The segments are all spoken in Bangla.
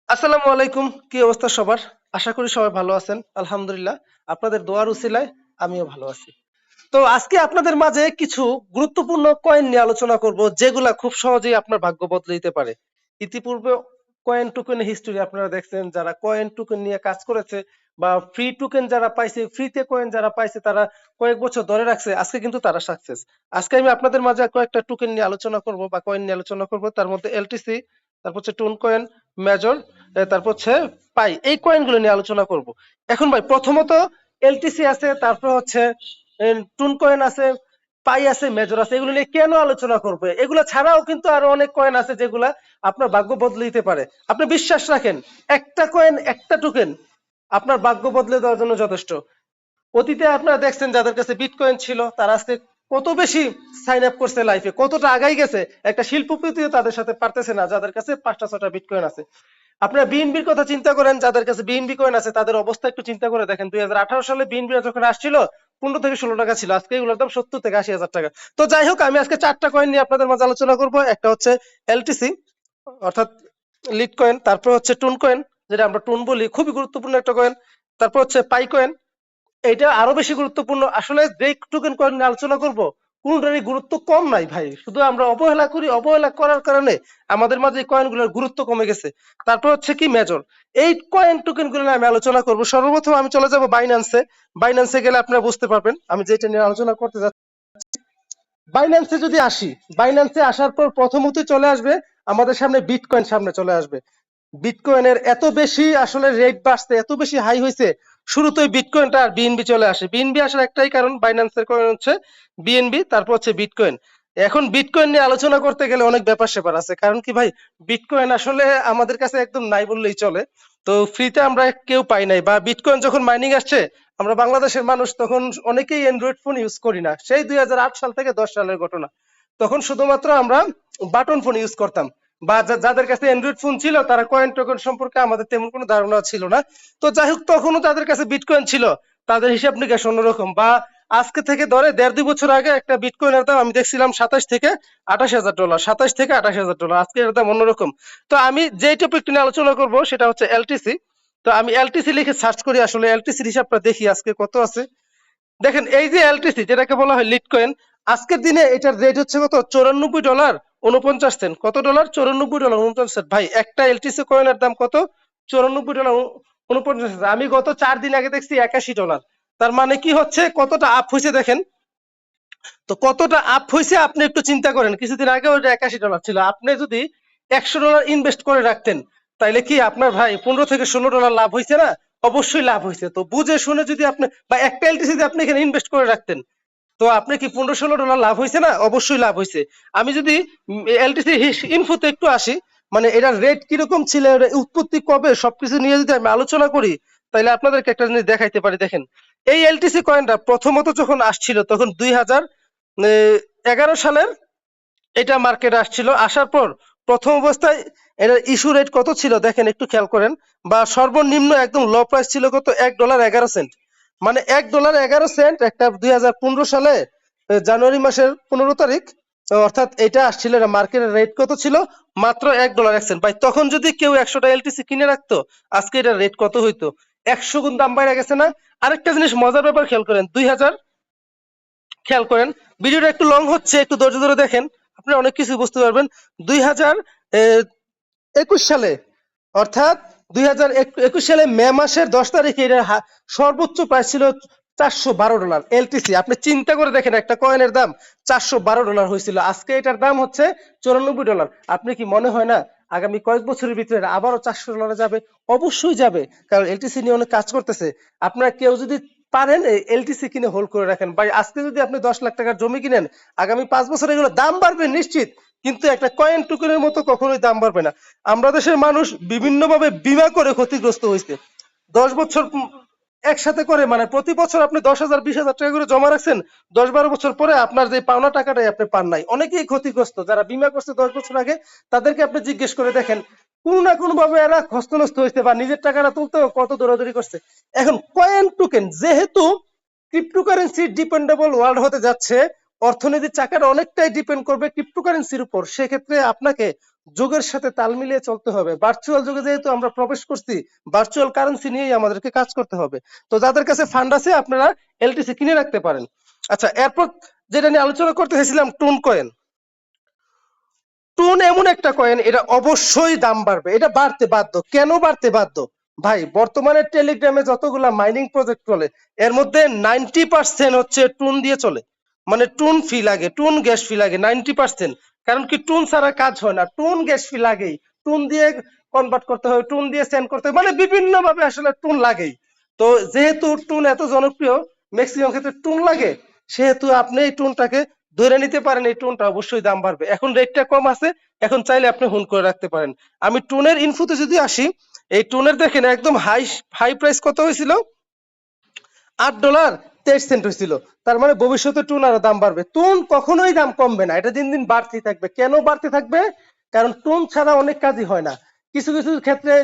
আসসালামু আলাইকুম। কি অবস্থা সবার? আশা করি সবাই ভালো আছেন। আলহামদুলিল্লাহ। আপনাদের দোয়ার উছিলায় আমিও ভালো আছি। তো আজকে আপনাদের মাঝে কিছু গুরুত্বপূর্ণ কয়েন নিয়ে আলোচনা করব যেগুলা খুব সহজেই আপনার ভাগ্য বদলে দিতে পারে। ইতিপূর্বে কয়েন টোকেন হিস্টোরি আপনারা দেখছেন, যারা কয়েন টোকেন নিয়ে কাজ করেছে বা ফ্রি টোকেন যারা পাইছে, ফ্রিতে কয়েন যারা পাইছে তারা কয়েক বছর ধরে রাখছে, আজকে কিন্তু তারা সাকসেস। আজকে আমি আপনাদের মাঝে কয়েকটা টোকেন নিয়ে আলোচনা করব বা কয়েন নিয়ে আলোচনা করব। তার মধ্যে এলটিসি, তারপর হচ্ছে টুন কয়েন, মেজর, তারপর হচ্ছে পাই। এই কয়েনগুলো নিয়ে আলোচনা করব। এখন ভাই প্রথমত এলটিসি আছে, তারপর হচ্ছে টুন কয়েন আছে, পাই আছে, মেজর আছে। এগুলো নিয়ে কেন আলোচনা করবে? এগুলো ছাড়াও কিন্তু আরো অনেক কয়েন আছে যেগুলা আপনার ভাগ্য বদলে দিতে পারে। আপনি বিশ্বাস রাখেন, একটা কয়েন, একটা টোকেন আপনার ভাগ্য বদলে দেওয়ার জন্য যথেষ্ট। অতীতে আপনারা দেখছেন যাদের কাছে বিটকয়েন ছিল তারা আজকে কত বেশি সাইন আপ করছে লাইফে, কতটা আগাই গেছে। একটা শিল্পপতিও তাদের সাথে পারতেছে না যাদের কাছে 5টা 6টা বিটকয়েন আছে। আপনারা বিএনবির কথা চিন্তা করেন, যাদের কাছে বিএনবি কয়েন আছে তাদের অবস্থা একটু চিন্তা করে দেখেন। 2018 সালে বিএনবি যখন আসছিল 15 থেকে 16 টাকা ছিল, আজকে এগুলোর দাম 70 থেকে 80 হাজার টাকা। তো যাই হোক, আমি আজকে 4টা কয়েন নিয়ে আপনাদের মাঝে আলোচনা করব। একটা হচ্ছে এলটিসি অর্থাৎ লিড কয়েন, তারপর হচ্ছে টুন কয়েন যেটা আমরা টুন বলি, খুবই গুরুত্বপূর্ণ একটা কয়েন। তারপর হচ্ছে পাই কয়েন, এটা আরো বেশি গুরুত্বপূর্ণ। আসলে যে টোকেন কয়েন নিয়ে আলোচনা করব কোনটারই গুরুত্ব কম নাই ভাই, শুধু আমরা অবহেলা করি, অবহেলা করার কারণে আমাদের মাঝে এই কয়েনগুলোর গুরুত্ব কমে গেছে। তারপর হচ্ছে কি মেজর। এই কয়েন টোকেন গুলো নিয়ে আমি আলোচনা করব। সর্বপ্রথম আমি চলে যাব বাইন্যান্সে। বাইন্যান্সে গেলে আপনারা বুঝতে পারবেন আমি যেটা নিয়ে আলোচনা করতে যাচ্ছি। বাইন্যান্সে যদি আসি, বাইন্যান্সে আসার পর প্রথমতই চলে আসবে আমাদের সামনে বিটকয়েন, সামনে চলে আসবে। বিটকয়েনের এত বেশি আসলে রেট বাড়ছে, এত বেশি হাই হয়েছে, শুরুতেই বিটকয়েনটা আর বিএনবি চলে আসে। বিএনবি আসার একটাই কারণ, বাইন্যান্সের কয়েন হচ্ছে বিএনবি, তারপর হচ্ছে বিটকয়েন। এখন বিটকয়েন নিয়ে আলোচনা করতে গেলে অনেক ব্যাপার স্যাপার আছে, কারণ কি ভাই, বিটকয়েন আসলে আমাদের কাছে একদম নাই বললেই চলে। তো ফ্রিতে আমরা কেউ পাই নাই, বা বিটকয়েন যখন মাইনিং আসছে আমরা বাংলাদেশের মানুষ তখন অনেকেই অ্যান্ড্রয়েড ফোন ইউজ করি না। সেই 2008 সাল থেকে 10 সালের ঘটনা। তখন শুধুমাত্র আমরা বাটন ফোন ইউজ করতাম, বা যাদের কাছে অ্যান্ড্রয়েড ফোন ছিল তারা কয়েন টোকেন সম্পর্কে আমাদের তেমন কোনো ধারণা ছিল না। তো যাই হোক, তখনও তাদের কাছে বিটকয়েন ছিল, তাদের হিসাব নিকাশ অন্যরকম। বা আজকে থেকে ধরে 1.5-2 বছর আগে একটা বিটকয়েনের দাম আমি দেখছিলাম 27 থেকে 28 হাজার ডলার, 27 থেকে 28 হাজার ডলার। আজকে এর দাম অন্যরকম। তো আমি যে টপিক নিয়ে আলোচনা করব সেটা হচ্ছে এলটিসি। তো আমি এলটিসি লিখে সার্চ করি, আসলে এলটিসির হিসাবটা দেখি আজকে কত আছে। দেখেন, এই যে এলটিসি যেটাকে বলা হয় লিড কয়েন, আজকের দিনে এটার রেট হচ্ছে কত, $94.49। কত ডলার? $94.49। ভাই, একটা এলটিসি কয়েনের দাম কত? $94.49। আমি গত 4 দিন আগে দেখছি $81। তার মানে কি হচ্ছে, কতটা আপ হয়েছে দেখেন। তো কতটা আপ হয়েছে আপনি একটু চিন্তা করেন। কিছুদিন আগে ওটা $81 ছিল। আপনি যদি $100 ইনভেস্ট করে রাখতেন, তাইলে কি আপনার ভাই $15 থেকে $16 লাভ হয়েছে না? অবশ্যই লাভ হয়েছে। তো বুঝে শুনে যদি আপনি, বা একটা এলটিসি আপনি এখানে ইনভেস্ট করে রাখতেন, তো আপনি কি 15-16 ডলার লাভ হয়েছে না? অবশ্যই লাভ হয়েছে। আমি যদি এলটিসি ইনফোতে একটু আসি, মানে এটার রেট কিরকম ছিল, এর উৎপত্তি কবে, সবকিছু নিয়ে যদি আমি আলোচনা করি, তাহলে আপনাদেরকে একটা জিনিস দেখাইতে পারি। দেখেন, এই এলটিসি কয়েনটা প্রথমত যখন আসছিল তখন 2011 সালের এটা মার্কেটে আসছিল। আসার পর প্রথম অবস্থায় এটার ইস্যু রেট কত ছিল দেখেন, একটু খেয়াল করেন। বা সর্বনিম্ন একদম লো প্রাইস ছিল কত, $1.11। মানে $1.11 একটা 2015 সালে জানুয়ারি মাসের 15 তারিখ, অর্থাৎ এটা আসছিল, মার্কেটের রেট কত ছিল, মাত্র $1.01। ভাই, তখন যদি কেউ 100টা এলটিসি কিনে রাখতো, আজকে এটার রেট কত হইতো? 100 গুণ দাম বাইরে গেছে না? আরেকটা জিনিস মজার ব্যাপার খেয়াল করেন, খেয়াল করেন, ভিডিওটা একটু লং হচ্ছে, একটু ধৈর্য ধরে দেখেন, আপনি অনেক কিছু বুঝতে পারবেন। 2021 সালে, অর্থাৎ 2021 সালে মে মাসের 10 তারিখে এর সর্বোচ্চ প্রাইস ছিল $412 এলটিসি। আপনি চিন্তা করে দেখেন, একটা কয়েনের দাম $412 হয়েছিল, আজকে এটার দাম হচ্ছে $94। আপনি কি মনে হয় না আগামী কয়েক বছরের ভিতরে আবারও $400 যাবে? অবশ্যই যাবে, কারণ এলটিসি নিয়ে অনেক কাজ করতেছে। আপনার কেউ যদি পারেন এলটিসি কিনে হোল্ড করে রাখেন। ভাই, আজকে যদি আপনি 10 লাখ টাকার জমি কিনেন, আগামী 5 বছরে এগুলো দাম বাড়বে নিশ্চিত, কিন্তু একটা কয়েন টুকুনের মতো কখনোই দাম বাড়বে না। আমরা দেশের মানুষ বিভিন্নভাবে বীমা করে ক্ষতিগ্রস্ত হয়েছে। 10 বছর একসাথে করে, মানে প্রতি বছর আপনি 10,000 20,000 টাকা করে জমা রাখছেন, 10-12 বছর পরে আপনার যে পাওনা টাকাটাই আপনি পান নাই। অনেকেই ক্ষতিগ্রস্ত, যারা বীমা করছে 10 বছর আগে, তাদেরকে আপনি জিজ্ঞেস করে দেখেন, কোনো না কোনো ভাবে এরা হস্তনষ্ট হয়েছে বা নিজের টাকাটা তুলতেও কত দৌড়াদৌড়ি করছে। এখন কয়েন টোকেন যেহেতু ক্রিপ্টোকারেন্সি ডিপেন্ডেবল ওয়ার্ল্ড হতে যাচ্ছে, অর্থনীতির চাকাটা অনেকটাই ডিপেন্ড করবে ক্রিপ্টোকারেন্সির উপর। সেক্ষেত্রে আপনাকে যুগের সাথে তাল মিলিয়ে চলতে হবে। ভার্চুয়াল যুগে যেহেতু আমরা প্রবেশ করছি, ভার্চুয়াল কারেন্সি নিয়েই আমাদেরকে কাজ করতে হবে। তো যাদের কাছে ফান্ড আছে আপনারা এলটিসি কিনে রাখতে পারেন। আচ্ছা, এরপর যেটা নিয়ে আলোচনা করতে চাইছিলাম, টুন কয়েন। টুন এমন একটা কয়েন, এটা অবশ্যই দাম বাড়বে, এটা বাড়তে বাধ্য। কেন বাড়তে বাধ্য? ভাই, বর্তমানে টেলিগ্রামে যতগুলা মাইনিং প্রজেক্ট চলে, এর মধ্যে 90% হচ্ছে টুন দিয়ে চলে। মানে টুন ফি লাগে, টুন গ্যাস ফি লাগে 90%। কারণ কি, টুন ছাড়া কাজ হয় না, টুন গ্যাস ফি লাগেই, টুন দিয়ে কনভার্ট করতে হয়, টুন দিয়ে সেন্ড করতে হয়, মানে বিভিন্ন ভাবে আসলে টুন লাগেই। তো যেহেতু টুন এত জনপ্রিয়, ম্যাক্সিমাম ক্ষেত্রে টুন লাগে, সেহেতু আপনি এই টুনটাকে ধরে নিতে পারেন, এই টুনটা অবশ্যই দাম বাড়বে। এখন রেটটা কম আছে, এখন চাইলে আপনি হোল্ড করে রাখতে পারেন। আমি টুনের ইনফোতে যদি আসি, এই টুনের দেখেন একদম হাই হাই প্রাইস কত হয়েছিল, $8.23 হয়েছিল। তার মানে ভবিষ্যতে টুন আরো দাম বাড়বে। টুন কখনোই দাম কমবে না, এটা দিন দিন বাড়তেই থাকবে। কেন বাড়তে থাকবে? কারণ টুন ছাড়া অনেক কাজই হয় না। কিছু কিছু ক্ষেত্রে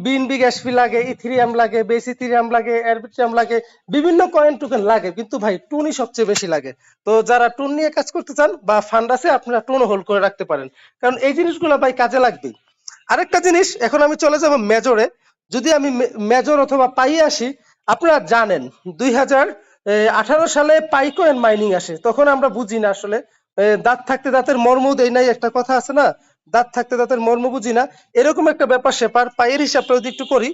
বিএনবি গ্যাস ফি লাগে, ইথিরিয়াম লাগে, বেস ইথিরিয়াম লাগে, আরবিট্রাম লাগে, বিভিন্ন কয়েন টোকেন লাগে, কিন্তু ভাই টুনই সবচেয়ে বেশি লাগে। তো যারা টুন নিয়ে কাজ করতে চান বা ফান্ড আছে, আপনারা টুন হোল্ড করে রাখতে পারেন, কারণ এই জিনিসগুলো ভাই কাজে লাগবে। আরেকটা জিনিস, এখন আমি চলে যাব মেজরে। যদি আমি মেজর অথবা পাইয়ে আসি, আপনারা জানেন 2018 সালে পাইকয়েন মাইনিং আসে, তখন আমরা বুঝি না আসলে, দাঁত থাকতে দাঁতের মর্ম দেই নাই, একটা কথা আছে না, দাঁত থাকতে দাঁতের মর্ম বুঝি না, এরকম একটা ব্যাপার স্যাপার। পাইয়ের হিসাবটা যদি একটু করি,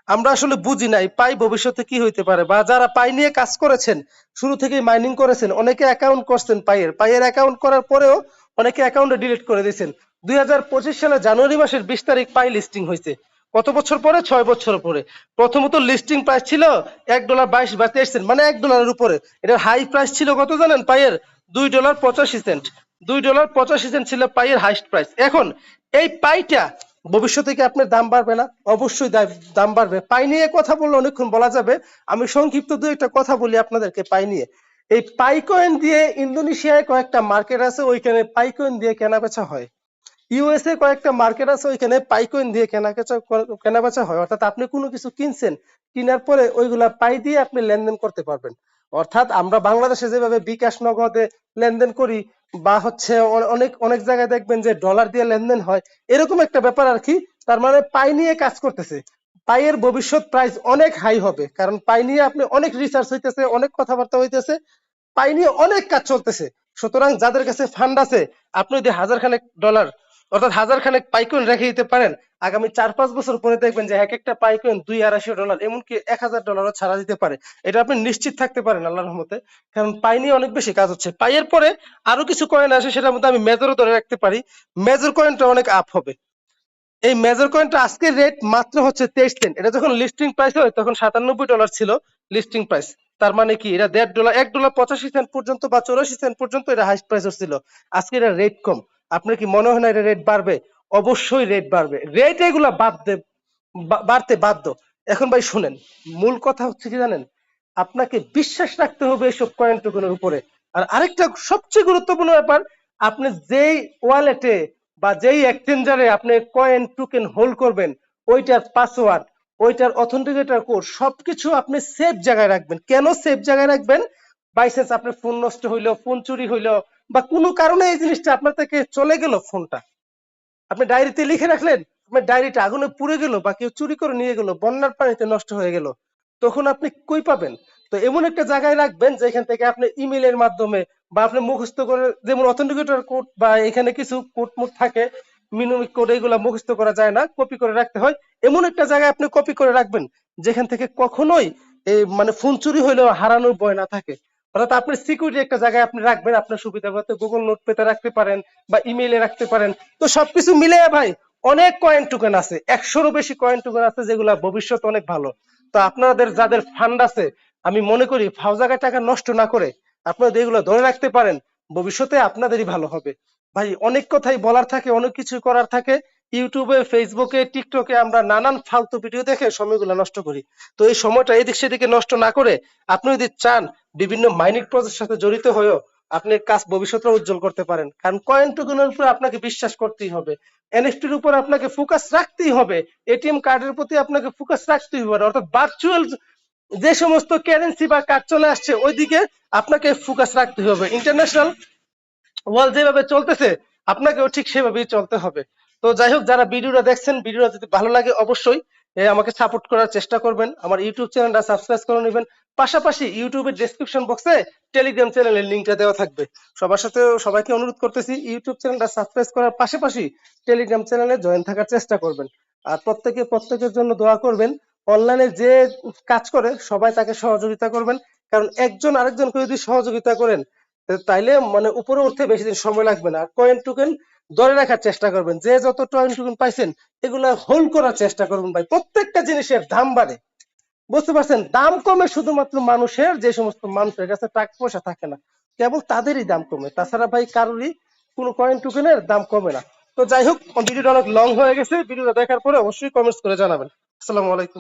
আমরা আসলে বুঝি নাই পাই ভবিষ্যতে কি হইতে পারে, বা যারা পাই নিয়ে কাজ করেছেন, শুরু থেকেই মাইনিং করেছেন, অনেকে অ্যাকাউন্ট করছেন পাইয়ের অ্যাকাউন্ট করার পরেও অনেকে অ্যাকাউন্টে ডিলিট করে দিয়েছেন। 2025 সালে জানুয়ারি মাসের 20 তারিখ পাই লিস্টিং হয়েছে। কত বছর পরে? 6 বছর পরে। প্রথমত লিস্টিং প্রাইস ছিল $1.22 মানে $1 উপরে। এটার হাই প্রাইস ছিল কত জানেন পাইয়ের? $2.85। $2.85 ছিল পাইয়ের হাইস্ট প্রাইস। এখন এই পাইটা ভবিষ্যতে কি আপনার দাম বাড়বে না? অবশ্যই দাম বাড়বে। পাই নিয়ে কথা বললে অনেকক্ষণ বলা যাবে, আমি সংক্ষিপ্ত দু একটা কথা বলি আপনাদেরকে পাই নিয়ে। এই পাই কয়েন দিয়ে ইন্দোনেশিয়ায় কয়েকটা মার্কেট আছে, ওইখানে পাই কয়েন দিয়ে কেনা বেচা হয়। ইউএসএ কয়েকটা মার্কেট আছে, ওইখানে পাই কয়েন দিয়ে কেনা বেচা হয়। অর্থাৎ আপনি কোনো কিছু কিনছেন, কিনার পরে ওইগুলা পাই দিয়ে আপনি লেনদেন করতে পারবেন। অর্থাৎ আমরা বাংলাদেশে যেভাবে বিকাশ নগদে লেনদেন করি, বা হচ্ছে অনেক অনেক জায়গায় দেখবেন যে ডলার দিয়ে লেনদেন হয়, এরকম একটা ব্যাপার আর কি। তার মানে পাই নিয়ে কাজ করতেছে। পাইয়ের ভবিষ্যৎ প্রাইস অনেক হাই হবে, কারণ পাই নিয়ে আপনি অনেক রিসার্চ হইতেছে, অনেক কথাবার্তা হইতেছে, পাই নিয়ে অনেক কাজ চলতেছে। সুতরাং যাদের কাছে ফান্ড আছে, আপনি যদি $1000 অর্থাৎ $1000 পাইকয়েন রেখে দিতে পারেন, আগামী 4-5 বছর পরে দেখবেন যে এক একটা পাইকয়েন $200-250, এমনকি $1000 ছাড়া দিতে পারে। এটা আপনি নিশ্চিত থাকতে পারেন আল্লাহর রহমতে। কারণ পাই নিয়ে অনেক বেশি কাজ হচ্ছে। পাইয়ের পরে আরো কিছু কয়েন আসে, সেটার মধ্যে আমি মেজরও ধরে রাখতে পারি। মেজর কয়েনটা অনেক আপ হবে। এই মেজর কয়েনটা আজকের রেট মাত্র হচ্ছে 23 সেন্ট। এটা যখন লিস্টিং প্রাইস হয় তখন $97 ছিল লিস্টিং প্রাইস। তার মানে কি, এটা $1.50, $1.85 পর্যন্ত বা 84 সেন্ট পর্যন্ত এটা হাইস্ট প্রাইস ছিল। আজকে এটা রেট কম। আপনার কি মনে হয় না এটা রেট বাড়বে? অবশ্যই রেট বাড়বে। রেট এগুলা বাড়তে বাধ্য। এখন ভাই শুনেন, মূল কথা হচ্ছে কি জানেন, আপনাকে বিশ্বাস রাখতে হবে এইসব কয়েন টোকেনের উপরে। আর আরেকটা সবচেয়ে গুরুত্বপূর্ণ ব্যাপার, আপনি যেই ওয়ালেটে বা যেই এক্সচেঞ্জারে আপনি কয়েন টোকেন হোল্ড করবেন, ওইটার পাসওয়ার্ড, ওইটার অথেন্টিকেটর কোড সবকিছু আপনি সেফ জায়গায় রাখবেন। কেন সেফ জায়গায় রাখবেন? বাইচান্স আপনার ফোন নষ্ট হইলো, ফোন চুরি হইলো, বা কোনো কারণে এই জিনিসটা আপনার থেকে চলে গেল, ফোনটা আপনি ডায়েরিতে লিখে রাখলেন, আপনার ডায়েরিটা আগুনে পুড়ে গেল, বা কেউ চুরি করে নিয়ে গেল, বন্যার পানিতে নষ্ট হয়ে গেল, তখন আপনি কই পাবেন? তো এমন একটা জায়গায় রাখবেন যেখান থেকে আপনি ইমেলের মাধ্যমে বা আপনি মুখস্থ করে, যেমন অথেন্টিকেটর কোড বা এখানে কিছু কোড মোড থাকে, মিনিমিক কোড, এগুলা মুখস্থ করা যায় না, কপি করে রাখতে হয়। এমন একটা জায়গায় আপনি কপি করে রাখবেন যেখান থেকে কখনোই মানে ফোন চুরি হইলেও হারানোর ভয় না থাকে। অর্থাৎ আপনি সিকিউরিটি একটা জায়গায় আপনি রাখবেন, আপনার সুবিধা মতো গুগল নোট পেতে রাখতে পারেন বা ইমেইলে রাখতে পারেন। তো সবকিছু মিলে ভাই অনেক কয়েন টোকেন আছে, 100-রও বেশি কয়েন টোকেন আছে, যেগুলা ভবিষ্যৎ অনেক ভালো। তো আপনাদের যাদের ফান্ড আছে, আমি মনে করি ফাও জায়গায় টাকা নষ্ট না করে আপনারা এগুলো ধরে রাখতে পারেন, ভবিষ্যতে আপনাদেরই ভালো হবে। ভাই অনেক কথাই বলার থাকে, অনেক কিছু করার থাকে, ইউটিউবে, ফেসবুকে, টিকটকে আমরা নানান ফালতু ভিডিও দেখে সময়গুলো নষ্ট করি। তো এই সময়টা এদিক সেদিকে নষ্ট না করে আপনি যদি চান বিভিন্ন মাইনিং প্রজেক্টের সাথে জড়িত হয়েও আপনি কাজ ভবিষ্যতে উজ্জ্বল করতে পারেন। কারণ কয়েন টোকেনের উপরে আপনাকে বিশ্বাস করতেই হবে, এনএফটির উপর আপনাকে ফোকাস রাখতেই হবে, এটিএম কার্ডের প্রতি আপনাকে ফোকাস রাখতেই হবে। অর্থাৎ ভার্চুয়াল যে সমস্ত কারেন্সি বা কার্ড চলে আসছে, ওইদিকে আপনাকে ফোকাস রাখতে হবে। ইন্টারন্যাশনাল ওয়ার্ল্ড যেভাবে চলতেছে, আপনাকেও ঠিক সেভাবেই চলতে হবে। তো যাই হোক, যারা ভিডিওটা দেখছেন, ভিডিওটা যদি ভালো লাগে অবশ্যই আমাকে সাপোর্ট করার চেষ্টা করবেন, আমার ইউটিউব চ্যানেলটা সাবস্ক্রাইব করে নেবেন। পাশাপাশি ইউটিউবের ডেসক্রিপশন বক্সে টেলিগ্রাম চ্যানেলের লিঙ্কটা দেওয়া থাকবে। সবার সাথে সবাইকে অনুরোধ করতেছি ইউটিউব চ্যানেলটা সাবস্ক্রাইব করার পাশাপাশি টেলিগ্রাম চ্যানেলে জয়েন থাকার চেষ্টা করবেন। আর প্রত্যেকের জন্য দোয়া করবেন। অনলাইনে যে কাজ করে সবাই তাকে সহযোগিতা করবেন, কারণ একজন আরেকজনকে যদি সহযোগিতা করেন তাইলে মানে উপরে উঠতে বেশি দিন সময় লাগবে না। কয়েন টোকেন ধরে রাখার চেষ্টা করবেন, যে যত কয়েন টোকেন পাইছেন এগুলা হোল্ড করার চেষ্টা করবেন ভাই। প্রত্যেকটা জিনিসের দাম বাড়ে, বুঝতে পারছেন? দাম কমে শুধুমাত্র মানুষের, যে সমস্ত মানুষের কাছে টাকা পয়সা থাকে না, কেবল তাদেরই দাম কমে, তাছাড়া ভাই কারোরই কোনো কয়েন টোকেনের দাম কমে না। তো যাই হোক, ভিডিওটা অনেক লং হয়ে গেছে, ভিডিওটা দেখার পরে অবশ্যই কমেন্টস করে জানাবেন। আসসালামু আলাইকুম।